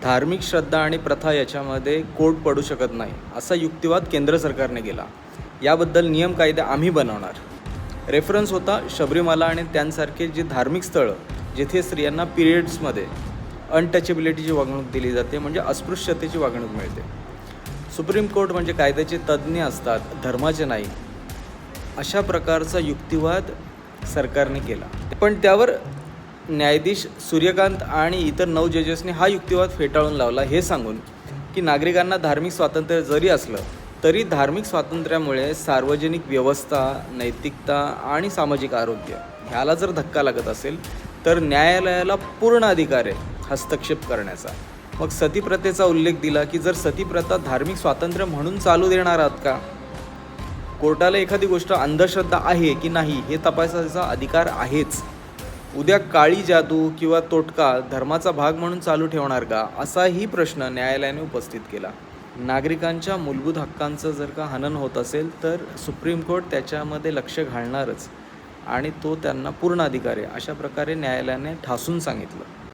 धार्मिक श्रद्धा आणि प्रथा याच्यामध्ये कोड पडू शकत नाही असा युक्तिवाद केंद्र सरकारने केला. याबद्दल नियम कायदे आम्ही बनवणार. रेफरन्स होता शबरीमाला आणि त्यांसारखे जे धार्मिक स्थळं जिथे स्त्रियांना पिरियड्समध्ये अनटचेबिलिटीची वागणूक दिली जाते, म्हणजे अस्पृश्यतेची वागणूक मिळते. सुप्रीम कोर्ट म्हणजे कायद्याचे तज्ज्ञ असतात, धर्माचे नाही. अशा प्रकारचा युक्तिवाद सरकारने केला. पण त्यावर न्यायाधीश सूर्यकांत आणि इतर 9 जजेसने हा युक्तिवाद फेटाळून लावला, हे सांगून की नागरिकांना धार्मिक स्वातंत्र्य जरी असलं तरी धार्मिक स्वातंत्र्यामुळे सार्वजनिक व्यवस्था, नैतिकता आणि सामाजिक आरोग्य ह्याला जर धक्का लागत असेल तर न्यायालयाला पूर्ण अधिकार आहे हस्तक्षेप करण्याचा. मग सतीप्रथेचा उल्लेख दिला की जर सतीप्रथा धार्मिक स्वातंत्र्य म्हणून चालू देणार आहात का? कोर्टाला एखादी गोष्ट अंधश्रद्धा आहे की नाही हे तपासायचा अधिकार आहेच. उद्या काळी जादू किंवा तोटका धर्माचा भाग म्हणून चालू ठेवणार का, असाही प्रश्न न्यायालयाने उपस्थित केला. नागरिकांच्या मूलभूत हक्कांचं जर का हनन होत असेल तर सुप्रीम कोर्ट त्याच्यामध्ये लक्ष घालणारच आणि तो त्यांना पूर्ण अधिकार आहे अशा प्रकारे न्यायालयाने ठासून सांगितलं.